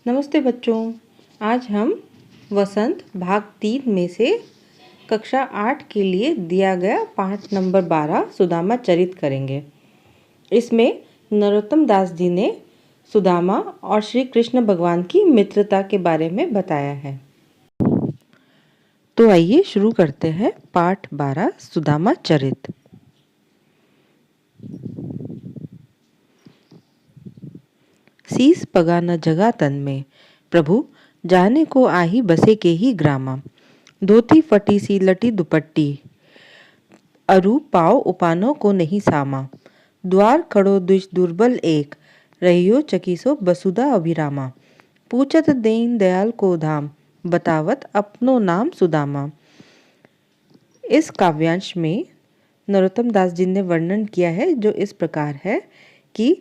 नमस्ते बच्चों। आज हम वसंत भाग 3 में से कक्षा 8 के लिए दिया गया पाठ नंबर 12 सुदामा चरित करेंगे। इसमें नरोत्तम दास जी ने सुदामा और श्री कृष्ण भगवान की मित्रता के बारे में बताया है। तो आइए शुरू करते हैं पाठ 12 सुदामा चरित। शीस पगा न जगा तन में, प्रभु जाने को आही बसे के ही ग्रामा। धोती फटी सी लटी दुपट्टी, अरु पाव उपानों को नहीं सामा। द्वार खड़ो दुष दुर्बल एक, रहियो चकीसो बसुदा अभिरामा। पूछत दीन दयाल को धाम, बतावत अपनो नाम सुदामा। इस काव्यांश में नरोत्तम दास जी ने वर्णन किया है जो इस प्रकार है कि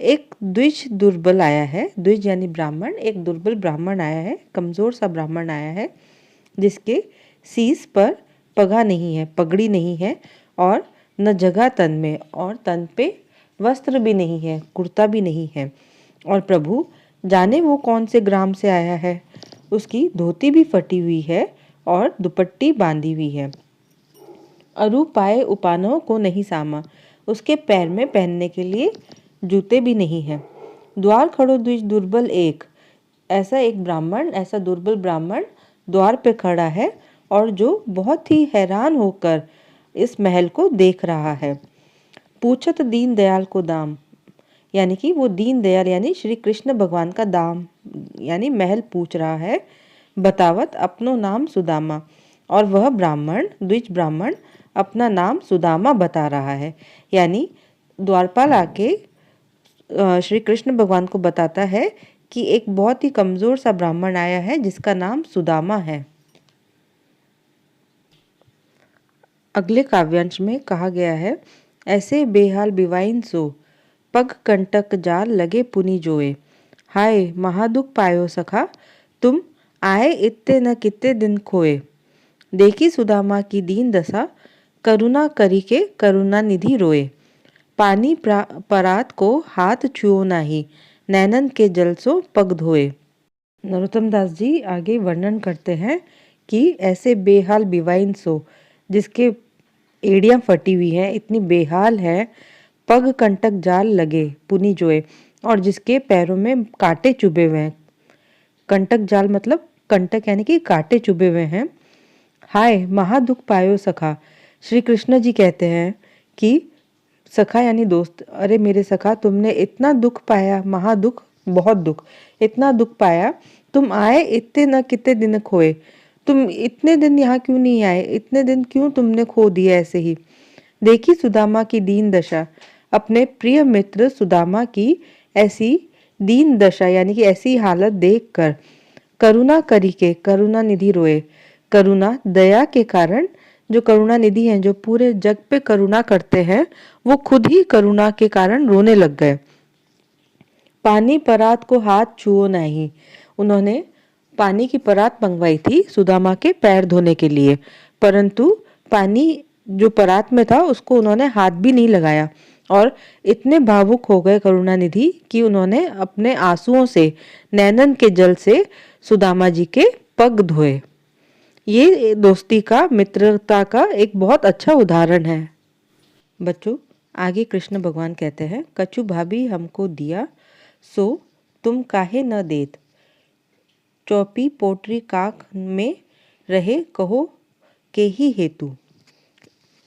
एक द्विज दुर्बल आया है। द्विज यानी ब्राह्मण, एक दुर्बल ब्राह्मण आया है, कमज़ोर सा ब्राह्मण आया है जिसके शीस पर पगा नहीं है, पगड़ी नहीं है और न जगह तन में, और तन पे वस्त्र भी नहीं है, कुर्ता भी नहीं है। और प्रभु जाने वो कौन से ग्राम से आया है। उसकी धोती भी फटी हुई है और दुपट्टी बांधी हुई है। अरु पाए उपानों को नहीं सामा, उसके पैर में पहनने के लिए जूते भी नहीं हैं। द्वार खड़ो द्विज दुर्बल एक, ऐसा दुर्बल ब्राह्मण द्वार पे खड़ा है और जो बहुत ही हैरान होकर इस महल को देख रहा है। पूछत दीन दयाल को दाम, यानी कि वो दीन दयाल यानी श्री कृष्ण भगवान का दाम यानी महल पूछ रहा है। बतावत अपनो नाम सुदामा, और वह ब्राह्मण, द्विज ब्राह्मण अपना नाम सुदामा बता रहा है। यानी द्वारपाल आके श्री कृष्ण भगवान को बताता है कि एक बहुत ही कमज़ोर सा ब्राह्मण आया है जिसका नाम सुदामा है। अगले काव्यांश में कहा गया है, ऐसे बेहाल बिवाइन सो, पग कंटक जाल लगे पुनि जोए। हाय महादुख पायो सखा, तुम आए इत्ते न कित्ते दिन खोए। देखी सुदामा की दीन दशा, करुणा करी के करुणा निधि रोए। पानी परात को हाथ छुओ नाही, नैनन के जल सो पग धोए। नरोत्तम दास जी आगे वर्णन करते हैं कि ऐसे बेहाल बिवाइन सो, जिसके एड़ियाँ फटी हुई हैं, इतनी बेहाल है, पग कंटक जाल लगे पुनि जोए, और जिसके पैरों में कांटे चुभे हुए हैं। कंटक जाल मतलब कंटक यानी कि कांटे चुभे हुए हैं। हाय महादुख पायो सखा, श्री कृष्ण जी कहते हैं कि सखा यानी दोस्त, अरे मेरे सखा तुमने इतना दुख पाया, महादुख बहुत दुख, इतना दुख पाया, तुम आए इतने न कितने दिन खोए। तुम इतने दिन यहाँ क्यों नहीं आए, इतने दिन क्यों तुमने खो दिए ऐसे ही। देखी सुदामा की दीन दशा, अपने प्रिय मित्र सुदामा की ऐसी दीन दशा यानी कि ऐसी हालत देखकर करुणा करी के करुणा निधि रोए। करुणा दया के कारण, जो करुणा निधि हैं, जो पूरे जग पे करुणा करते हैं, वो खुद ही करुणा के कारण रोने लग गए। पानी परात को हाथ छुओ नहीं, उन्होंने पानी की परात मंगवाई थी सुदामा के पैर धोने के लिए, परंतु पानी जो परात में था उसको उन्होंने हाथ भी नहीं लगाया और इतने भावुक हो गए करुणानिधि कि उन्होंने अपने आंसुओं से, नैनन के जल से सुदामा जी के पग धोए। ये दोस्ती का, मित्रता का एक बहुत अच्छा उदाहरण है। बच्चों आगे कृष्ण भगवान कहते हैं, कछु भाभी हमको दिया, सो तुम काहे न देत। चौपी पोटरी काख में रहे, कहो के ही हेतु।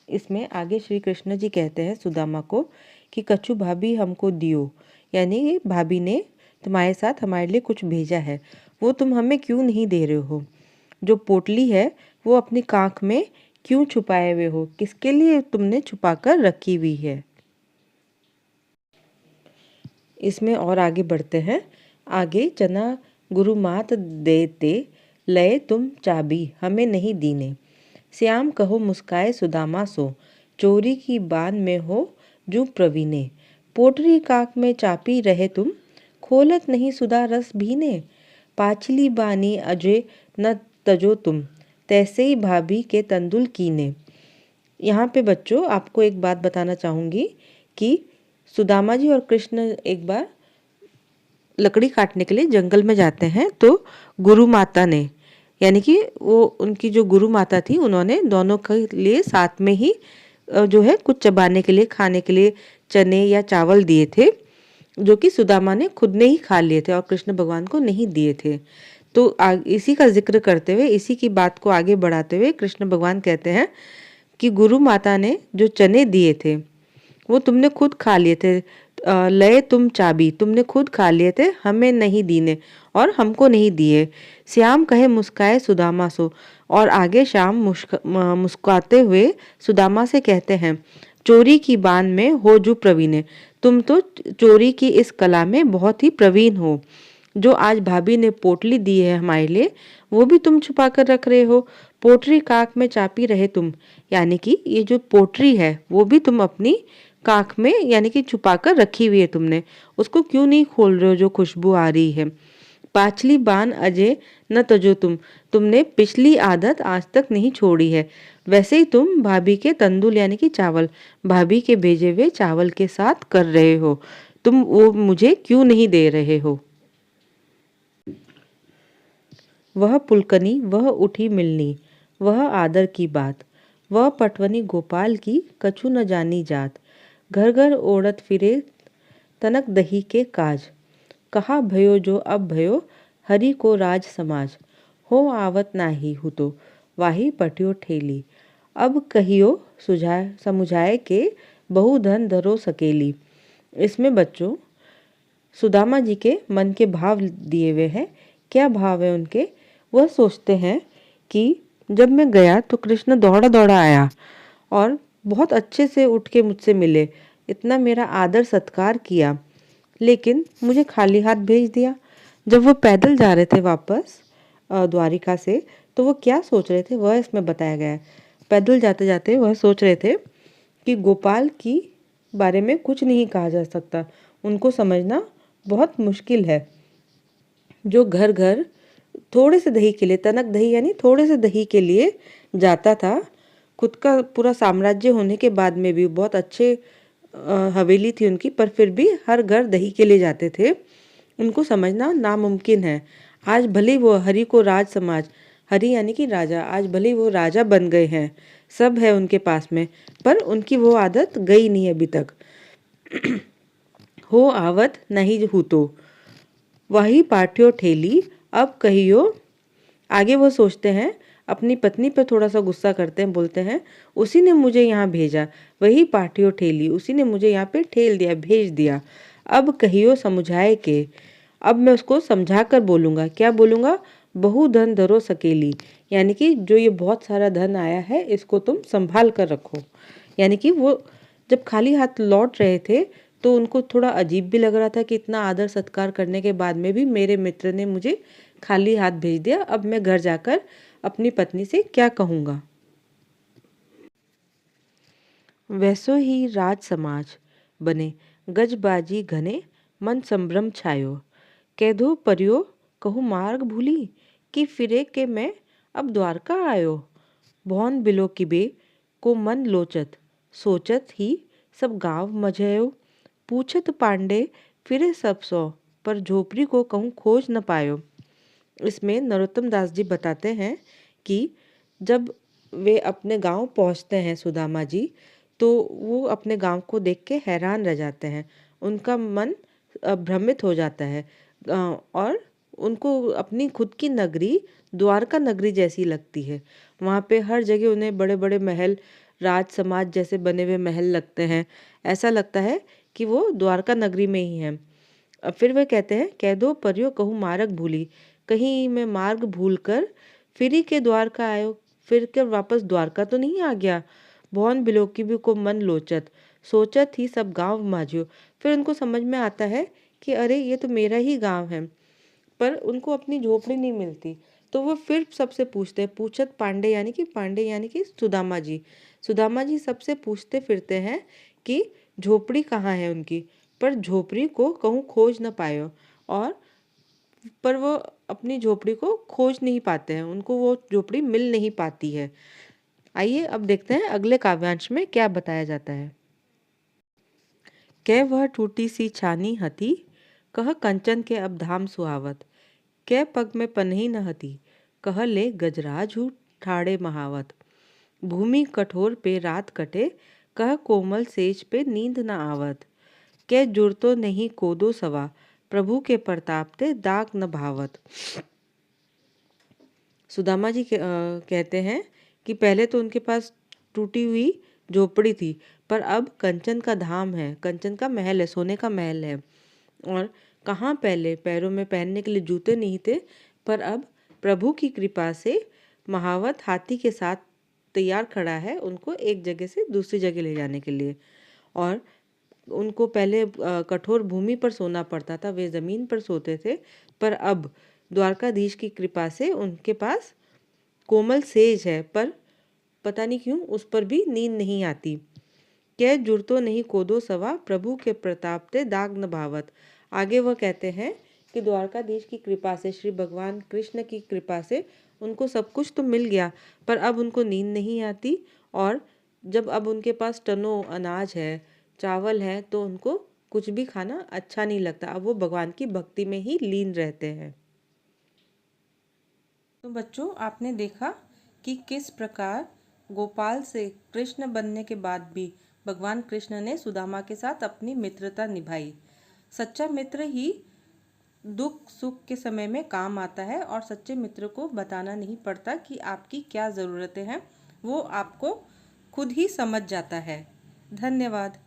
इसमें आगे श्री कृष्ण जी कहते हैं सुदामा को कि कछु भाभी हमको दियो, यानी भाभी ने तुम्हारे साथ हमारे लिए कुछ भेजा है, वो तुम हमें क्यों नहीं दे रहे हो। जो पोटली है वो अपनी काख में क्यों छुपाए हुए हो, किसके लिए तुमने छुपा कर रखी हुई है। इसमें और आगे बढ़ते हैं। आगे चना गुरु मात देते, लय तुम चाबी हमें नहीं दीने। श्याम कहो मुस्काए सुदामा सो, चोरी की बान में हो जू प्रवीणे। पोटरी काक में चापी रहे तुम, खोलत नहीं सुधा रस भीने। पाछली बानी अजय न तजो तुम, तैसे ही भाभी के तंदुल कीने। यहाँ पे बच्चों आपको एक बात बताना चाहूँगी कि सुदामा जी और कृष्ण एक बार लकड़ी काटने के लिए जंगल में जाते हैं तो गुरु माता ने, यानी कि वो उनकी जो गुरु माता थी, उन्होंने दोनों के लिए साथ में ही जो है कुछ चबाने के लिए, खाने के लिए चने या चावल दिए थे, जो कि सुदामा ने खुद ने ही खा लिए थे और कृष्ण भगवान को नहीं दिए थे। तो इसी का जिक्र करते हुए, इसी की बात को आगे बढ़ाते हुए कृष्ण भगवान कहते हैं कि गुरु माता ने जो चने दिए थे वो तुमने खुद खा लिए थे। लए तुम चाबी, तुमने खुद खा लिए थे, हमें नहीं दीने और हमको नहीं दिए। श्याम कहे मुस्काए सुदामा सो, और आगे श्याम मुस्कुराते हुए सुदामा से कहते हैं, चोरी की बान में हो जो प्रवीण, तुम तो चोरी की इस कला में बहुत ही प्रवीण हो। जो आज भाभी ने पोटली दी है हमारे लिए, वो भी तुम छुपा कर रख रहे हो। पोटरी काक में चापी रहे तुम, यानी कि ये जो पोटरी है वो भी तुम अपनी काख में यानी कि छुपा कर रखी हुई है तुमने, उसको क्यों नहीं खोल रहे हो जो खुशबू आ रही है। पाछली बान अजय न तजो तुमने पिछली आदत आज तक नहीं छोड़ी है। वैसे ही तुम भाभी के तंदुल यानी कि चावल, भाभी के भेजे हुए चावल के साथ कर रहे हो, तुम वो मुझे क्यों नहीं दे रहे हो। वह पुलकनी, वह उठी मिलनी, वह आदर की बात, वह पटवनी गोपाल की कछु न जानी जात। घर घर ओढ़त फिरे तनक दही के काज, कहा भयो जो अब भयो हरि को राज समाज। हो आवत नाही हु तो वाही पटियो ठेली, अब कहियो सुझाए समुझाए के बहु धन धरो सकेली। इसमें बच्चों सुदामा जी के मन के भाव दिए हुए हैं। क्या भाव है उनके? वह सोचते हैं कि जब मैं गया तो कृष्ण दौड़ा दौड़ा आया और बहुत अच्छे से उठ के मुझसे मिले, इतना मेरा आदर सत्कार किया, लेकिन मुझे खाली हाथ भेज दिया। जब वो पैदल जा रहे थे वापस द्वारिका से, तो वो क्या सोच रहे थे वह इसमें बताया गया है। पैदल जाते जाते वह सोच रहे थे कि गोपाल की बारे में कुछ नहीं कहा जा सकता, उनको समझना बहुत मुश्किल है। जो घर घर थोड़े से दही के लिए, तनक दही यानी थोड़े से दही के लिए जाता था, खुद का पूरा साम्राज्य होने के बाद में भी, बहुत अच्छे हवेली थी उनकी, पर फिर भी हर घर दही के लिए जाते थे, उनको समझना नामुमकिन है। आज भले वो हरि को राज समाज, हरि यानी कि राजा, आज भले वो राजा बन गए हैं, सब है उनके पास में, पर उनकी वो आदत गई नहीं अभी तक। हो आवत नहीं हूँ तो वही पाठ्यो ठेली, अब कहियो। आगे वो सोचते हैं, अपनी पत्नी पर थोड़ा सा गुस्सा करते हैं, बोलते हैं उसी ने मुझे यहाँ भेजा, वही पाठियो ठेली, उसी ने मुझे यहाँ पे ठेल दिया, भेज दिया। अब कहियो समझाए के, अब मैं उसको समझा कर बोलूँगा। क्या बोलूँगा? बहु धन धरो सकेली, यानी कि जो ये बहुत सारा धन आया है इसको तुम संभाल कर रखो। यानी कि वो जब खाली हाथ लौट रहे थे तो उनको थोड़ा अजीब भी लग रहा था कि इतना आदर सत्कार करने के बाद में भी मेरे मित्र ने मुझे खाली हाथ भेज दिया, अब मैं घर जाकर अपनी पत्नी से क्या कहूँगा। वैसो ही राज समाज बने, गजबाजी घने मन संभ्रम छायो। कैधो परियो कहूँ मार्ग भूली, कि फिरे के मैं अब द्वारका आयो। भौन बिलो किबे को मन लोचत, सोचत ही सब गाँव मझयो। पूछत पांडे फिरे सब सौ, पर झोपड़ी को कहूँ खोज न पायो। इसमें नरोत्तम दास जी बताते हैं कि जब वे अपने गांव पहुंचते हैं सुदामा जी, तो वो अपने गांव को देख के हैरान रह जाते हैं, उनका मन भ्रमित हो जाता है, और उनको अपनी खुद की नगरी द्वारका नगरी जैसी लगती है। वहाँ पे हर जगह उन्हें बड़े बड़े महल, राज समाज जैसे बने हुए महल लगते हैं, ऐसा लगता है कि वो द्वारका नगरी में ही हैं। फिर वे कहते हैं, कह दो परियो कहूँ मार्ग भूली, कहीं मैं मार्ग भूल कर फिर ही के द्वारका आयो, फिर कर वापस द्वारका तो नहीं आ गया। भौन बिलोकी भी को मन लोचत, सोचत ही सब गांव माझियो। फिर उनको समझ में आता है कि अरे ये तो मेरा ही गांव है, पर उनको अपनी झोपड़ी नहीं मिलती। तो वो फिर सबसे पूछते हैं, पूछत पांडे यानी कि सुदामा जी, सुदामा जी सबसे पूछते फिरते हैं कि झोपड़ी कहाँ है उनकी, पर झोपड़ी को कहूँ खोज न पायो, और पर वो अपनी झोपड़ी को खोज नहीं पाते हैं, उनको वो झोपड़ी मिल नहीं पाती है। आइए अब देखते हैं अगले काव्यांश में क्या बताया जाता है। कै वह टूटी सी छानी हती, कह कंचन के अब धाम सुहावत। कै पग में पनही न हती, कह ले गजराज हूँ ठाड़े महावत। भूमि कठोर पे रात कटे, कह कोमल सेज पे नींद न आवत। कै जुड़तो नहीं कोदो सवा, प्रभु के प्रताप ते दाग न भावत। सुदामा जी कहते हैं कि पहले तो उनके पास टूटी हुई झोपड़ी थी, पर अब कंचन का धाम है, कंचन का महल है, सोने का महल है। और कहाँ पहले पैरों में पहनने के लिए जूते नहीं थे, पर अब प्रभु की कृपा से महावत हाथी के साथ तैयार खड़ा है उनको एक जगह से दूसरी जगह ले जाने के लिए। और उनको पहले कठोर भूमि पर सोना पड़ता था, वे ज़मीन पर सोते थे, पर अब द्वारकाधीश की कृपा से उनके पास कोमल सेज है, पर पता नहीं क्यों उस पर भी नींद नहीं आती। कै जुड़तो नहीं कोदो सवा, प्रभु के प्रताप ते दाग न भावत। आगे वह कहते हैं कि द्वारकाधीश की कृपा से, श्री भगवान कृष्ण की कृपा से उनको सब कुछ तो मिल गया, पर अब उनको नींद नहीं आती। और जब अब उनके पास टनों अनाज है, चावल है, तो उनको कुछ भी खाना अच्छा नहीं लगता। अब वो भगवान की भक्ति में ही लीन रहते हैं। तो बच्चों, आपने देखा कि किस प्रकार गोपाल से कृष्ण बनने के बाद भी भगवान कृष्ण ने सुदामा के साथ अपनी मित्रता निभाई। सच्चा मित्र ही दुख सुख के समय में काम आता है, और सच्चे मित्र को बताना नहीं पड़ता कि आपकी क्या ज़रूरतें हैं, वो आपको खुद ही समझ जाता है। धन्यवाद।